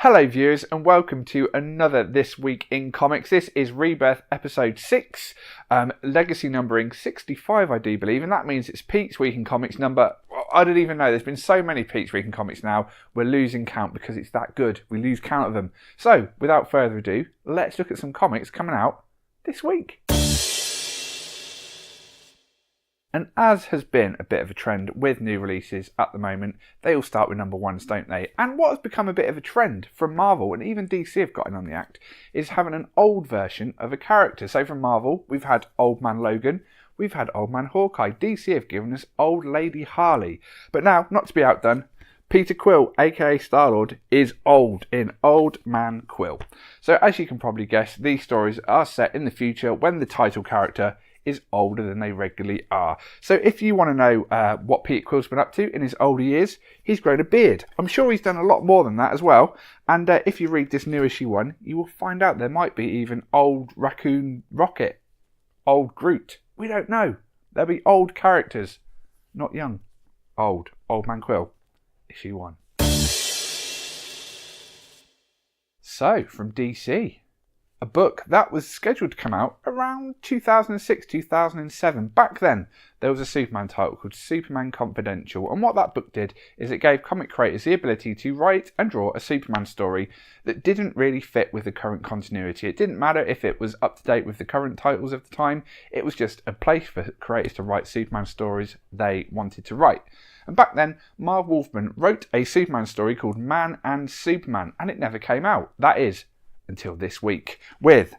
Hello viewers and welcome to another This Week in Comics. This is Rebirth episode 6, legacy numbering 65 I do believe, and that means it's Pete's Week in Comics number, well, I don't even know, there's been so many Pete's Week in Comics now, we're losing count because it's that good, we lose count of them. So, without further ado, let's look at some comics coming out this week. And as has been a bit of a trend with new releases at the moment, they all start with number ones, don't they? And what has become a bit of a trend from Marvel, and even DC have gotten on the act, is having an old version of a character. So from Marvel, we've had Old Man Logan, we've had Old Man Hawkeye, DC have given us Old Lady Harley. But now, not to be outdone, Peter Quill, aka Star-Lord, is old in Old Man Quill. So as you can probably guess, these stories are set in the future when the title character is older than they regularly are. So if you want to know what Peter Quill's been up to in his older years, he's grown a beard. I'm sure he's done a lot more than that as well. And if you read this new issue 1, you will find out there might be even old Raccoon Rocket, old Groot. We don't know. There'll be old characters, not young. Old Man Quill, issue 1. So, from DC, a book that was scheduled to come out around 2006-2007. Back then, there was a Superman title called Superman Confidential, and what that book did is it gave comic creators the ability to write and draw a Superman story that didn't really fit with the current continuity. It didn't matter if it was up to date with the current titles of the time, it was just a place for creators to write Superman stories they wanted to write. And back then, Marv Wolfman wrote a Superman story called Man and Superman, and it never came out. That is, until this week, with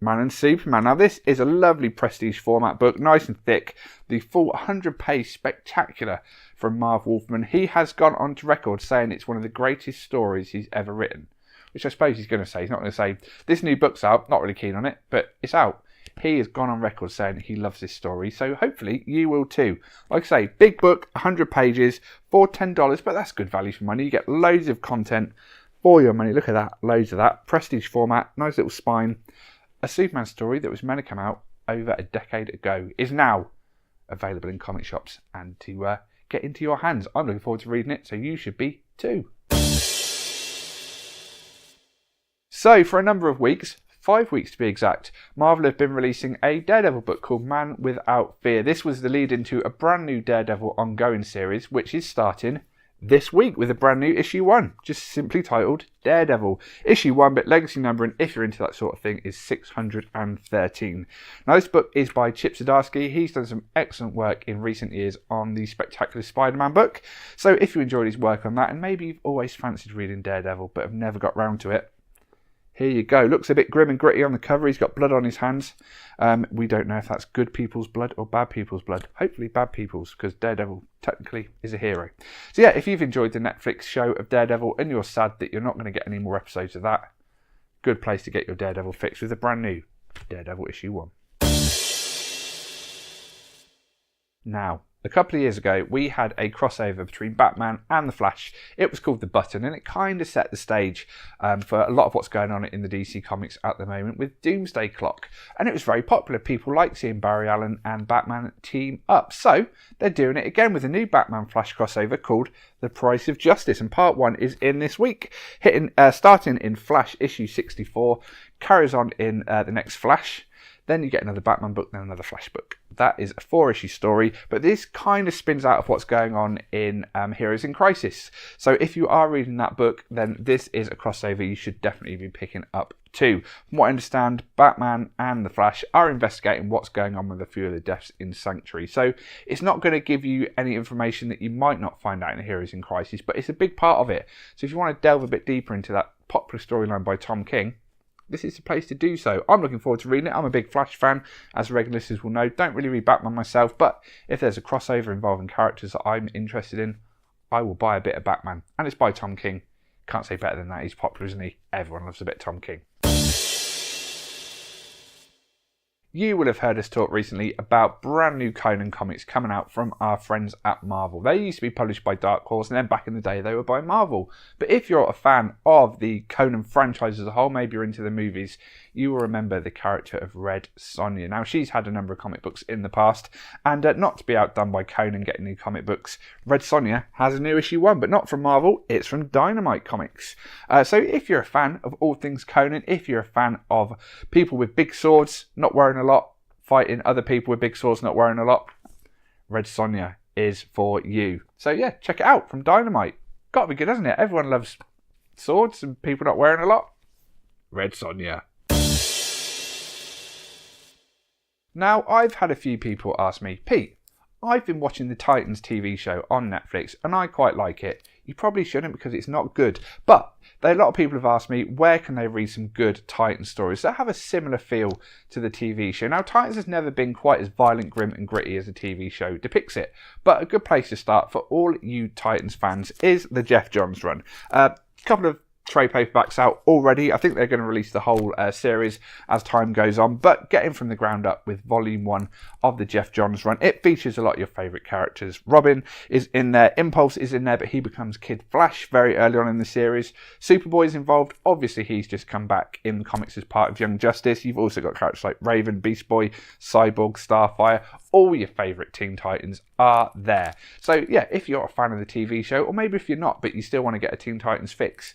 Man and Superman. Now this is a lovely prestige format book, nice and thick, the full 100-page spectacular from Marv Wolfman. He has gone on to record saying it's one of the greatest stories he's ever written, which I suppose he's going to say. He's not going to say, this new book's out, not really keen on it, but it's out. He has gone on record saying he loves this story, so hopefully you will too. Like I say, big book, 100 pages, for $10, but that's good value for money. You get loads of content for your money. Look at that, loads of that. Prestige format, nice little spine. A Superman story that was meant to come out over a decade ago is now available in comic shops and to get into your hands. I'm looking forward to reading it, so you should be too. So for a number of weeks, 5 weeks to be exact, Marvel have been releasing a Daredevil book called Man Without Fear. This was the lead into a brand new Daredevil ongoing series, which is starting this week with a brand new issue 1, just simply titled Daredevil. Issue 1, but legacy numbering, if you're into that sort of thing, is 613. Now this book is by Chip Zdarsky. He's done some excellent work in recent years on the Spectacular Spider-Man book. So if you enjoyed his work on that, and maybe you've always fancied reading Daredevil but have never got round to it, here you go. Looks a bit grim and gritty on the cover. He's got blood on his hands. We don't know if that's good people's blood or bad people's blood. Hopefully bad people's, because Daredevil technically is a hero. So yeah, if you've enjoyed the Netflix show of Daredevil and you're sad that you're not going to get any more episodes of that, good place to get your Daredevil fix with a brand new Daredevil issue 1. Now, a couple of years ago, we had a crossover between Batman and The Flash. It was called The Button, and it kind of set the stage for a lot of what's going on in the DC Comics at the moment with Doomsday Clock. And it was very popular. People like seeing Barry Allen and Batman team up. So they're doing it again with a new Batman Flash crossover called The Price of Justice. And part 1 is in this week, starting in Flash issue 64, carries on in the next Flash. Then you get another Batman book, then another Flash book. That is a 4-issue story, but this kind of spins out of what's going on in Heroes in Crisis. So if you are reading that book, then this is a crossover you should definitely be picking up too. From what I understand, Batman and the Flash are investigating what's going on with a few of the deaths in Sanctuary. So it's not going to give you any information that you might not find out in Heroes in Crisis, but it's a big part of it. So if you want to delve a bit deeper into that popular storyline by Tom King, this is the place to do so. I'm looking forward to reading it. I'm a big Flash fan, as regular listeners will know. Don't really read Batman myself, but if there's a crossover involving characters that I'm interested in, I will buy a bit of Batman. And it's by Tom King. Can't say better than that. He's popular, isn't he? Everyone loves a bit of Tom King. You will have heard us talk recently about brand new Conan comics coming out from our friends at Marvel. They used to be published by Dark Horse, and then back in the day they were by Marvel. But if you're a fan of the Conan franchise as a whole, maybe you're into the movies, you will remember the character of Red Sonja. Now, she's had a number of comic books in the past, and not to be outdone by Conan getting new comic books, Red Sonja has a new issue 1, but not from Marvel, it's from Dynamite Comics. So if you're a fan of all things Conan, if you're a fan of people with big swords, not wearing a lot, fighting other people with big swords, not wearing a lot, Red Sonja is for you. So yeah, check it out from Dynamite. Gotta be good, hasn't it? Everyone loves swords and people not wearing a lot. Red Sonja. Now, I've had a few people ask me, Pete, I've been watching the Titans TV show on Netflix and I quite like it. You probably shouldn't because it's not good. But a lot of people have asked me, where can they read some good Titans stories that have a similar feel to the TV show? Now, Titans has never been quite as violent, grim and gritty as the TV show depicts it. But a good place to start for all you Titans fans is the Geoff Johns run. A couple of trade paperbacks out already. I think they're going to release the whole series as time goes on, but getting from the ground up with volume 1 of the Geoff Johns run. It features a lot of your favourite characters. Robin is in there, Impulse is in there, but he becomes Kid Flash very early on in the series. Superboy's involved. Obviously, he's just come back in the comics as part of Young Justice. You've also got characters like Raven, Beast Boy, Cyborg, Starfire. All your favourite Teen Titans are there. So yeah, if you're a fan of the TV show, or maybe if you're not, but you still want to get a Teen Titans fix,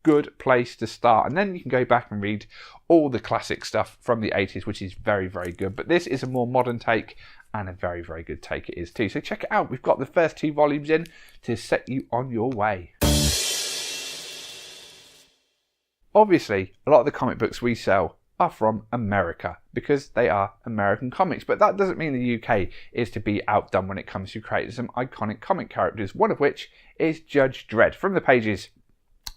good place to start. And then you can go back and read all the classic stuff from the 80s, which is very, very good. But this is a more modern take, and a very, very good take it is too. So check it out. We've got the first 2 volumes in to set you on your way. Obviously, a lot of the comic books we sell are from America because they are American comics. But that doesn't mean the UK is to be outdone when it comes to creating some iconic comic characters, one of which is Judge Dredd. From the pages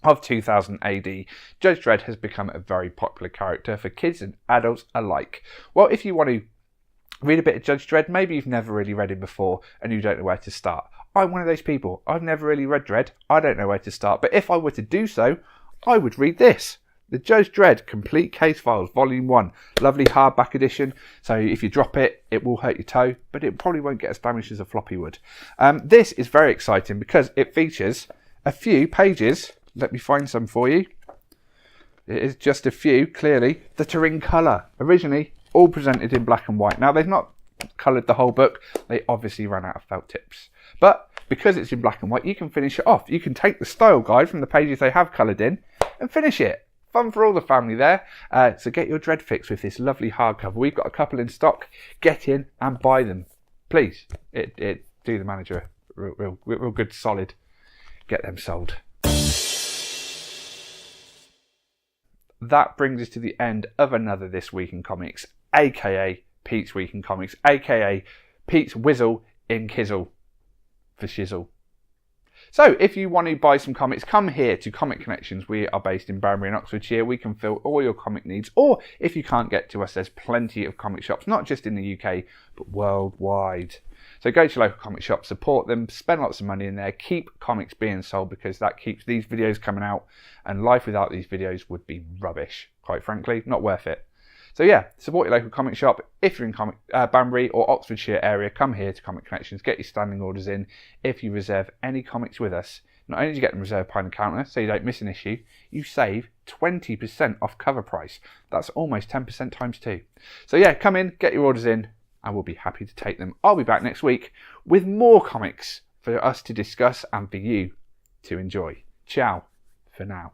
of 2000 AD, Judge Dredd has become a very popular character for kids and adults alike. Well, if you want to read a bit of Judge Dredd, maybe you've never really read him before and you don't know where to start. I'm one of those people. I've never really read Dredd. I don't know where to start. But if I were to do so, I would read this. The Judge Dredd Complete Case Files Volume 1. Lovely hardback edition. So if you drop it, it will hurt your toe, but it probably won't get as damaged as a floppy would. This is very exciting because it features a few pages. Let me find some for you. It is just a few, clearly, that are in colour. Originally, all presented in black and white. Now, they've not coloured the whole book. They obviously ran out of felt tips. But because it's in black and white, you can finish it off. You can take the style guide from the pages they have coloured in and finish it. Fun for all the family there. So get your Dredd fix with this lovely hardcover. We've got a couple in stock. Get in and buy them. Please, do the manager real good, solid. Get them sold. That brings us to the end of another This Week in Comics, aka Pete's Week in Comics, aka Pete's Whizzle in Kizzle for shizzle. So if you want to buy some comics, come here to Comic Connections. We are based in Banbury in Oxfordshire. We can fill all your comic needs. Or if you can't get to us, there's plenty of comic shops, not just in the UK, but worldwide. So go to local comic shops, support them, spend lots of money in there, keep comics being sold because that keeps these videos coming out, and life without these videos would be rubbish, quite frankly, not worth it. So yeah, support your local comic shop. If you're in Banbury or Oxfordshire area, come here to Comic Connections, get your standing orders in. If you reserve any comics with us, not only do you get them reserved behind the counter so you don't miss an issue, you save 20% off cover price. That's almost 10% times 2. So yeah, come in, get your orders in, and we'll be happy to take them. I'll be back next week with more comics for us to discuss and for you to enjoy. Ciao for now.